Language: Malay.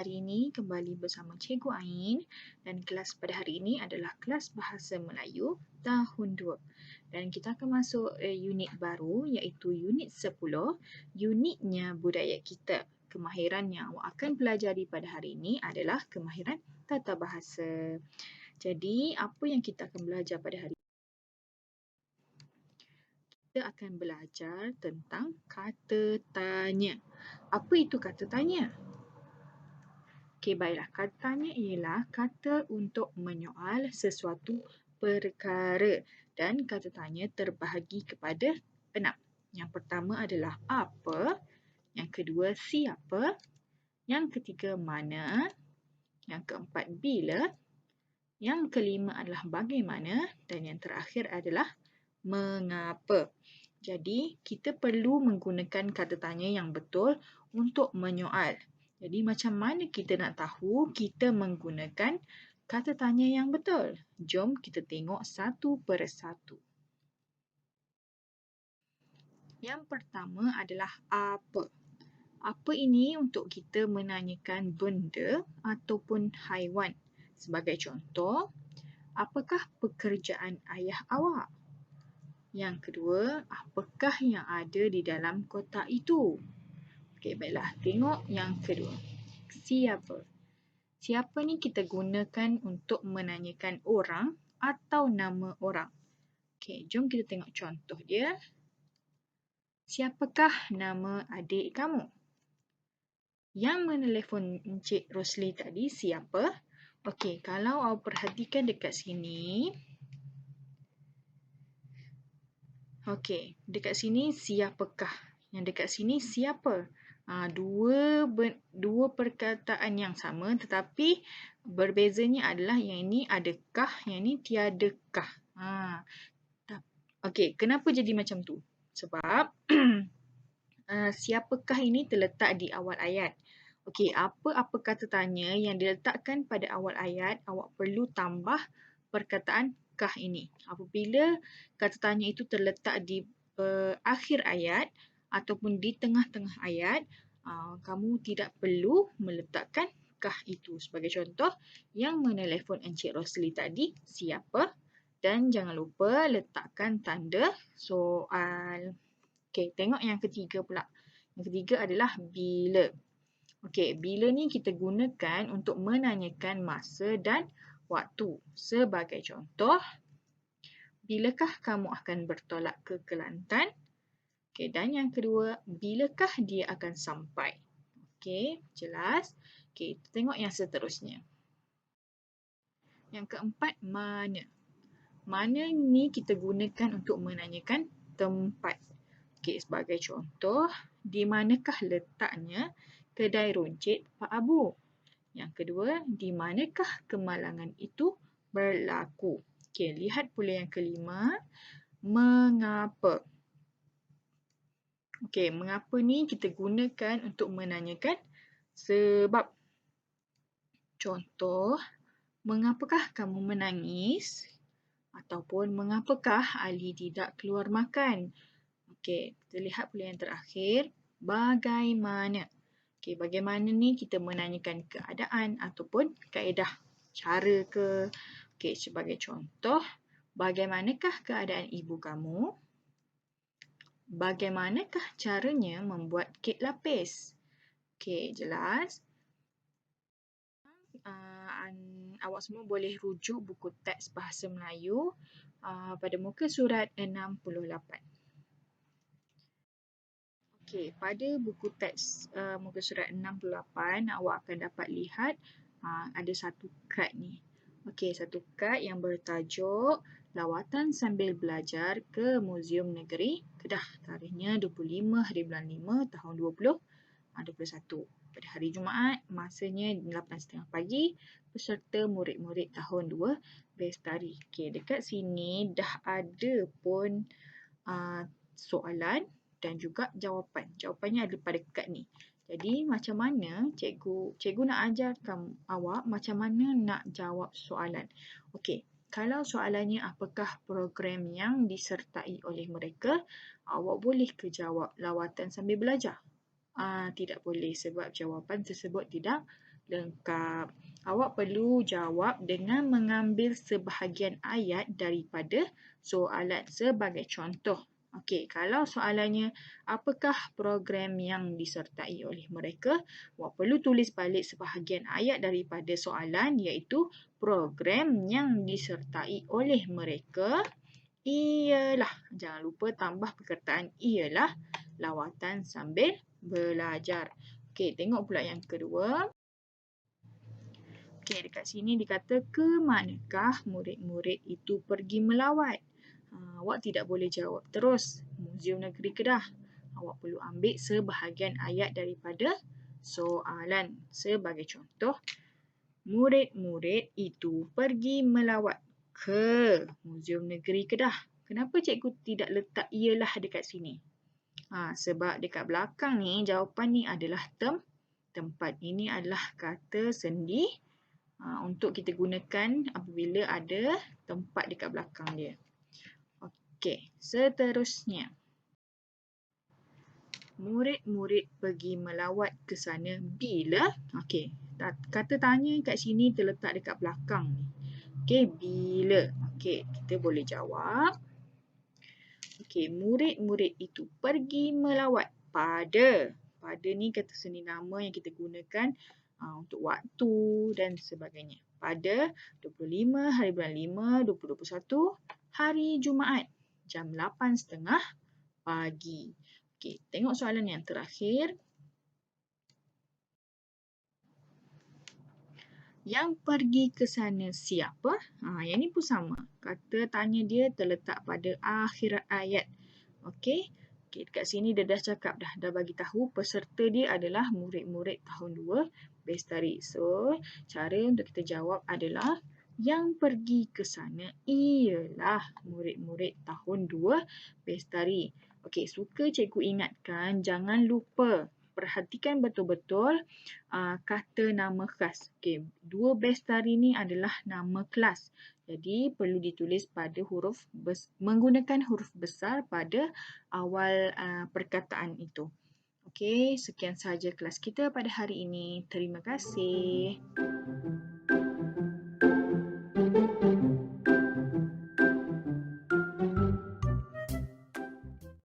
hari ini kembali bersama Cikgu Ain dan kelas pada hari ini adalah kelas Bahasa Melayu tahun 2. Dan kita akan masuk unit baru iaitu unit 10, unitnya budaya kita. Kemahiran yang awak akan pelajari pada hari ini adalah kemahiran tata bahasa. Jadi, apa yang kita akan belajar pada hari ini? Kita akan belajar tentang kata tanya. Apa itu kata tanya? Okey, baiklah. Kata tanya ialah kata untuk menyoal sesuatu perkara dan kata tanya terbahagi kepada 6. Yang pertama adalah apa, yang kedua siapa, yang ketiga mana, yang keempat bila, yang kelima adalah bagaimana dan yang terakhir adalah mengapa. Jadi, kita perlu menggunakan kata tanya yang betul untuk menyoal. Jadi, macam mana kita nak tahu kita menggunakan kata tanya yang betul? Jom kita tengok satu persatu. Yang pertama adalah apa. Apa ini untuk kita menanyakan benda ataupun haiwan. Sebagai contoh, apakah pekerjaan ayah awak? Yang kedua, apakah yang ada di dalam kotak itu? Okey, baiklah. Tengok yang kedua. Siapa? Siapa ni kita gunakan untuk menanyakan orang atau nama orang. Okey, jom kita tengok contoh dia. Siapakah nama adik kamu? Yang menelefon Encik Rosli tadi siapa? Okey, kalau awak perhatikan dekat sini. Okey, dekat sini siapakah? Yang dekat sini siapa? Dua perkataan yang sama tetapi berbezanya adalah yang ini adakah, yang ini tiadakah. Okey, kenapa jadi macam tu? Sebab siapakah ini terletak di awal ayat. Okey, apa-apa kata tanya yang diletakkan pada awal ayat, awak perlu tambah perkataan kah ini. Apabila kata tanya itu terletak di akhir ayat ataupun di tengah-tengah ayat, kamu tidak perlu meletakkan kah itu. Sebagai contoh, yang menelefon Encik Rosli tadi siapa? Dan jangan lupa letakkan tanda soal. Okey, tengok yang ketiga pula. Yang ketiga adalah bila. Okey, bila ni kita gunakan untuk menanyakan masa dan waktu. Sebagai contoh, bilakah kamu akan bertolak ke Kelantan? Okey, dan yang kedua, bilakah dia akan sampai? Okey, jelas. Okey, kita tengok yang seterusnya. Yang keempat, mana. Mana ni kita gunakan untuk menanyakan tempat. Okey, sebagai contoh, di manakah letaknya kedai runcit Pak Abu? Yang kedua, di manakah kemalangan itu berlaku? Okey, lihat pula yang kelima, mengapa. Okey, mengapa ni kita gunakan untuk menanyakan sebab. Contoh, mengapakah kamu menangis? Ataupun mengapakah Ali tidak keluar makan? Okey, kita lihat pula yang terakhir, bagaimana. Okey, bagaimana ni kita menanyakan keadaan ataupun kaedah cara ke. Okey, sebagai contoh, bagaimanakah keadaan ibu kamu? Bagaimanakah caranya membuat kek lapis? Okey, jelas. Awak semua boleh rujuk buku teks Bahasa Melayu pada muka surat 68. Okey, pada buku teks muka surat 68, awak akan dapat lihat ada satu kad ni. Okey, satu kad yang bertajuk Lawatan Sambil Belajar ke Muzium Negeri Kedah. Tarikhnya 25 hari bulan 5 tahun 2021. Pada hari Jumaat, masanya 8.30 pagi, peserta murid-murid tahun 2 Bestari. Okey, dekat sini dah ada pun soalan dan juga jawapan. Jawapannya ada pada kad ni. Jadi macam mana cikgu nak ajarkan awak macam mana nak jawab soalan. Okey, kalau soalannya apakah program yang disertai oleh mereka, awak boleh ke jawab lawatan sambil belajar? Tidak boleh sebab jawapan tersebut tidak lengkap. Awak perlu jawab dengan mengambil sebahagian ayat daripada soalan sebagai contoh. Okey, kalau soalannya apakah program yang disertai oleh mereka, awak perlu tulis balik sebahagian ayat daripada soalan iaitu program yang disertai oleh mereka ialah, jangan lupa tambah perkataan ialah lawatan sambil belajar. Okey, tengok pula yang kedua. Okey, dekat sini dikata ke manakah murid-murid itu pergi melawat? Awak tidak boleh jawab terus. Muzium Negeri Kedah. Awak perlu ambil sebahagian ayat daripada soalan. Sebagai contoh, murid-murid itu pergi melawat ke Muzium Negeri Kedah. Kenapa cikgu tidak letak ialah dekat sini? Sebab dekat belakang ni jawapan ni adalah tempat. Ini adalah kata sendi untuk kita gunakan apabila ada tempat dekat belakang dia. Okey, seterusnya. Murid-murid pergi melawat ke sana bila? Okey, kata tanya kat sini terletak dekat belakang ni. Okey, bila? Okey, kita boleh jawab. Okey, murid-murid itu pergi melawat pada. Pada ni kata sendi nama yang kita gunakan untuk waktu dan sebagainya. Pada 25 hari bulan 5 2021 hari Jumaat jam 8.30 pagi. Okey, tengok soalan yang terakhir. Yang pergi ke sana siapa? Yang ni pun sama. Kata tanya dia terletak pada akhir ayat. Okey. Okey, dekat sini dia dah cakap dah bagi tahu peserta dia adalah murid-murid tahun 2 Bestari. So, cara untuk kita jawab adalah yang pergi ke sana ialah murid-murid tahun 2 Bestari. Okey, suka cikgu ingatkan jangan lupa perhatikan betul-betul kata nama kelas. Okey, 2 Bestari ni adalah nama kelas. Jadi perlu ditulis pada menggunakan huruf besar pada awal perkataan itu. Okey, sekian sahaja kelas kita pada hari ini. Terima kasih.